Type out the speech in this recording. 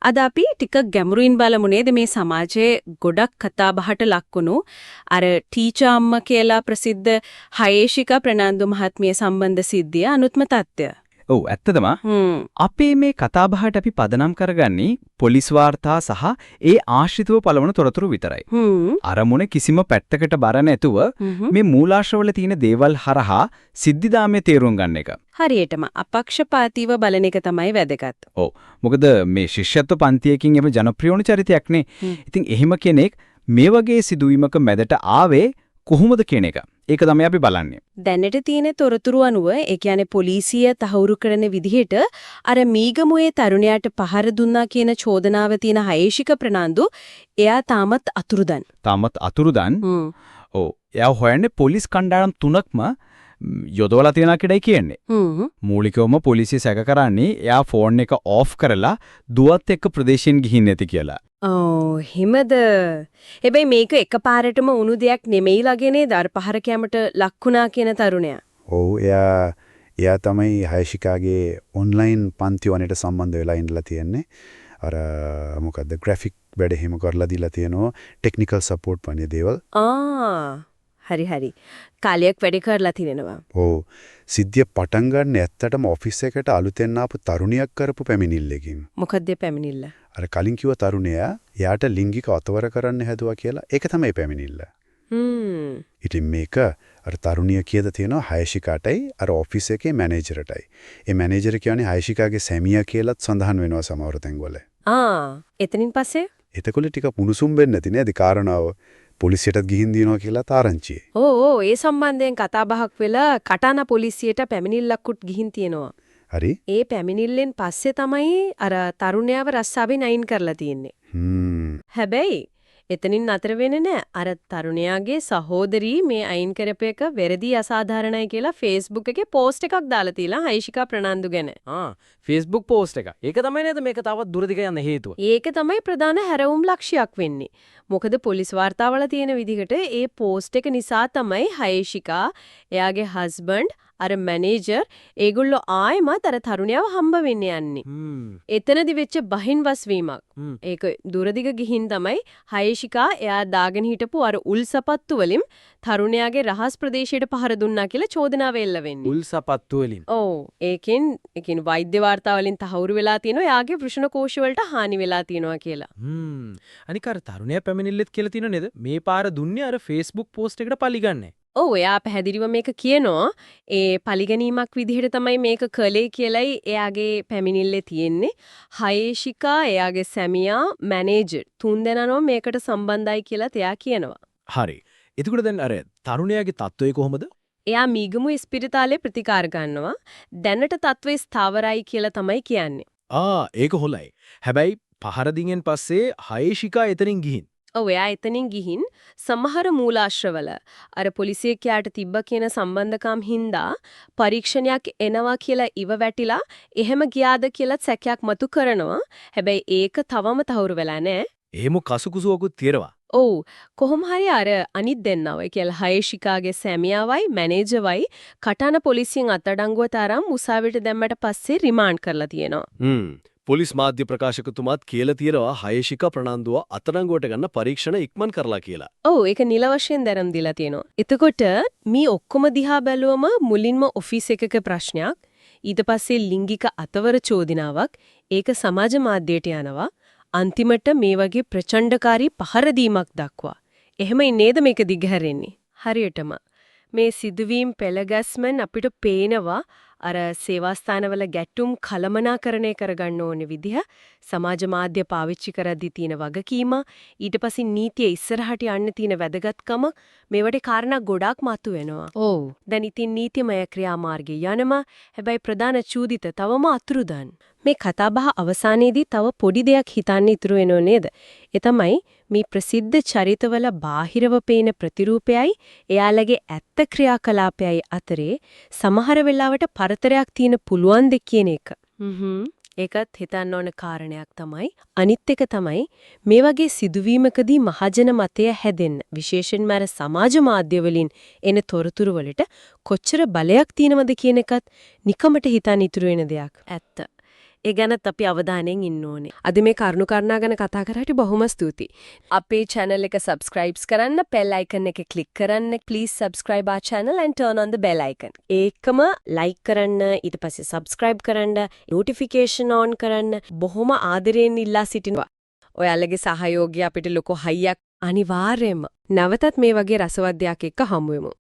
අද අපි ටිකක් ගැඹුරින් බලමු නේද මේ සමාජයේ ගොඩක් කතා බහට ලක්වුණු අර ටීචර් අම්මා කියලා ප්‍රසිද්ධ හයේෂිකා ප්‍රනාන්දු මහත්මිය සම්බන්ධ සිද්ධිය අනුත්ම තත්ත්වය. ඔව් ඇත්තදම අපේ මේ කතාබහට අපි පදනම් කරගන්නේ පොලිස් වාර්තා සහ ඒ ආශ්‍රිතව පළවන තොරතුරු විතරයි. අරමුණ කිසිම පැත්තකට බර නැතුව මේ මූලාශ්‍රවල තියෙන දේවල් හරහා සිද්ධිදාමයේ තේරුම් ගන්න එක. හරියටම අපක්ෂපාතීව බලන එක තමයි වැදගත්. ඔව්. මොකද මේ ශිෂ්‍යත්ව පන්තියකින් එම ජනප්‍රිය චරිතයක්නේ. ඉතින් එහෙම කෙනෙක් මේ වගේ සිදුවීමක මැදට ආවේ කොහොමද කියන එක. ඒක තමයි අපි බලන්නේ. දැනට තියෙන තොරතුරු අනුව ඒ කියන්නේ පොලිසිය තහවුරු කරන විදිහට අර මීගමුවේ තරුණයාට පහර දුන්නා කියන චෝදනාව තියෙන හයේෂික ප්‍රනාන්දු එයා තාමත් අතුරුදන්. ඔව්. එයා හොයන්නේ පොලිස් කණ්ඩායම් තුනක්ම යොදවලා තියෙනවා කියලායි කියන්නේ. මූලිකවම පොලිසිය සැක කරන්නේ එයා ෆෝන් එක ඕෆ් කරලා දුවත් එක්ක ප්‍රදේශයෙන් ගිහින් නැති කියලා. ඔව් හිමද. හැබැයි මේක එකපාරටම වුණු දෙයක් නෙමෙයිලාගේ නේද අර පහර කැමට ලක්ුණා කියන තරුණයා. ඔව් එයා තමයි හයේෂිකාගේ ඔන්ලයින් පන්ති වලට සම්බන්ධ වෙලා ඉඳලා තියෙන්නේ. අර මොකද්ද ග්‍රැෆික් වැඩ එහෙම කරලා දීලා තියෙනවා ටෙක්නිකල් සපෝට් වගේ දේවල්. හරි. කාලයක් වැඩි කරලා තිනෙනවා. ඔව්. සිද්ධිය පටන් ගන්න ඇත්තටම ඔෆිස් එකට අලුතෙන් ආපු තරුණියක් කරපු පැමිණිල්ලකින්. මොකද්ද පැමිණිල්ල? අර කලින් කිව්ව තරුණයා යාට ලිංගික අතවර කරන්න හැදුවා කියලා. ඒක තමයි පැමිණිල්ල. ඉතින් මේක අර තරුණිය කියද තියෙනවා හයේෂිකාටයි අර ඔෆිස් එකේ මැනේජර්ටයි. ඒ මැනේජර් කියන්නේ හයේෂිකාගේ සැමියා කියලාත් සඳහන් වෙනවා සමහර තැන්වල. එතනින් පස්සේ? එතකොට ටික පුනුසුම් වෙන්නේ නැති නේද කාරණාව. පොලිසියටත් ගිහින් දිනවා කියලා තාරංචියේ. ඔව් ඒ සම්බන්ධයෙන් කතා බහක් වෙලා කටාන පොලිසියට පැමිණිල්ලක්කුත් ගිහින් තියෙනවා. හරි. ඒ පැමිණිල්ලෙන් පස්සේ තමයි අර තරුණයාව රස්සාවෙන් අයින් කරලා තියෙන්නේ. හැබැයි එතනින් නතර වෙන්නේ නැහැ. අර තරුණයාගේ සහෝදරී මේ අයින් කරපු එක වැරදි අසාධාරණයි කියලා Facebook එකේ පෝස්ට් එකක් දාලා තියලා හයේෂිකා ප්‍රනාන්දු ගැන. Facebook පෝස්ට් එක. ඒක තමයි නේද මේක තවත් දුරදිග යන්න හේතුව. ඒක තමයි ප්‍රධාන හැරවුම් ලක්ෂයක් වෙන්නේ. මොකද පොලිස් වාර්තාවල තියෙන විදිහට ඒ පෝස්ට් එක නිසා තමයි හයේෂිකා එයාගේ හස්බන්ඩ් අර මැනේජර් ඒගොල්ලෝ ආයෙමත් අර තරුණයව හම්බ වෙන්න යන්නේ. එතනදි වෙච්ච බහින්වස් වීමක්. ඒක දුරදිග ගිහින් තමයි හයේෂිකා එයා දාගෙන හිටපු අර උල් සපත්තු වලින් තරුණයාගේ රහස් ප්‍රදේශයට පහර දුන්නා කියලා චෝදනාව එල්ල වෙන්නේ. උල් සපත්තු වලින්. ඔව්. ඒකෙන් වෛද්‍ය වාර්තා වලින් තහවුරු වෙලා තියෙනවා එයාගේ වෘෂණ කෝෂ වලට හානි වෙලා තියෙනවා කියලා. අනික අර තරුණයා පැමිණිල්ලෙත් කියලා තියෙනව නේද? මේ පාර දුන්නේ අර Facebook පෝස්ට් එකට පලිගන්නේ. ඔව් එයා පැහැදිලිව මේක කියනවා ඒ පලිගැනීමක් විදිහට තමයි මේක කළේ කියලයි එයාගේ පැමිණිල්ලේ තියෙන්නේ. හයේෂිකා එයාගේ සැමියා මැනේජර් තුන්දෙනාම මේකට සම්බන්ධයි කියලා එයා කියනවා. හරි. එතකොට දැන් අර තරුණයාගේ තත්ත්වය කොහොමද? එයා මීගමු ස්පිරිතාලේ ප්‍රතිකාර ගන්නවා. දැනට තත්ත්වය ස්ථාවරයි කියලා තමයි කියන්නේ. ඒක හොලයි. හැබැයි පහර දින්ෙන් පස්සේ හයේෂිකා එතනින් ගිහින් ඔව් එයා එතනින් ගිහින් සමහර මූලාශ්‍රවල අර පොලිසිය කියාට තිබ්බ කියන සම්බන්ධකම් හින්දා පරීක්ෂණයක් එනවා කියලා ඉව වැටිලා එහෙම ගියාද කියලා සැකයක් මතු කරනවා. හැබැයි ඒක තවම තහවුරු වෙලා නැහැ. එහෙම කසුකුසුවකුත් තියනවා. ඔව් කොහොම හරි අර අනිත් දෙන්නව ඒ කියලා හයේෂිකාගේ සැමියාවයි මැනේජර්වයි කටාන පොලිසියෙන් අත්අඩංගුවට අරන් මුසාවිට දැම්මට පස්සේ රිමාන්ඩ් කරලා තියෙනවා. පොලිස් මාධ්‍ය ප්‍රකාශකතුමාත් කියලා තියෙනවා හයේෂිකා ප්‍රනාන්දුව අත්අඩංගුවට ගන්න පරීක්ෂණ ඉක්මන් කරලා කියලා. ඔව් ඒක නිල වශයෙන් දැනුම් දීලා තියෙනවා. එතකොට මේ ඔක්කොම දිහා බැලුවම මුලින්ම ඔෆිස් එකක ප්‍රශ්නයක් ඊට පස්සේ ලිංගික අතවර චෝදනාවක් ඒක සමාජ මාධ්‍යයට යනවා. අන්තිමට මේ වගේ ප්‍රචණ්ඩකාරී පහර දීමක් දක්වා. එහෙමයි නේද මේක දිගහැරෙන්නේ? හරියටම මේ සිදුවීම් පෙළගැස්මෙන් අපිට පේනවා අර සේවාස්ථානවල ගැටුම් කළමනාකරණය කරගන්න ඕන විදිහ සමාජ මාධ්‍ය පාවිච්චි කරද්දී තියෙන වගකීම ඊට පස්සේ නීතිය ඉස්සරහට යන්න තියෙන වැදගත්කම මේවට කාරණා ගොඩාක් මතුවෙනවා. ඔව්. දැන් ඉතින් නීතිමය ක්‍රියාමාර්ගය යනම හැබැයි ප්‍රධාන චූදිත තවම අතුරුදන්. මේ කතාබහ අවසානයේදී තව පොඩි දෙයක් හිතන්න ඉතුරු වෙනව නේද? ඒ තමයි මේ ප්‍රසිද්ධ චරිතවල බාහිරව පේන ප්‍රතිරූපයයි එයාලගේ ඇත්ත ක්‍රියාකලාපයයි අතරේ සමහර වෙලාවට පරතරයක් තියෙන පුළුවන් දෙ කියන එක. ඒකත් හිතන්න ඕන කාරණයක් තමයි. අනිත් එක තමයි මේ වගේ සිදුවීමකදී මහජන මතය හැදෙන්න විශේෂයෙන්ම අර සමාජ මාධ්‍ය වලින් එන තොරතුරු වලට කොච්චර බලයක් තියෙනවද කියන එකත් නිකමට හිතන්න ඉතුරු වෙන දෙයක්. ඇත්ත. ඒ ගැනත් අපි අවධානයෙන් ඉන්න ඕනේ. අද මේ කරුණු කාරණා ගැන කතා කරාට බොහොම ස්තුතියි. අපේ channel එක subscribe කරන්න, bell icon එක click කරන්න. Please subscribe our channel and turn on the bell icon. ඒකම like කරන්න, ඊට පස්සේ subscribe කරන්න, notification on කරන්න බොහොම ආදරයෙන් ඉල්ලා සිටිනවා. ඔයාලගේ සහයෝගය අපිට ලොකු හයියක් අනිවාර්යයෙන්ම. නැවතත් මේ වගේ රසවත් දෙයක් එක්ක හමු වෙමු.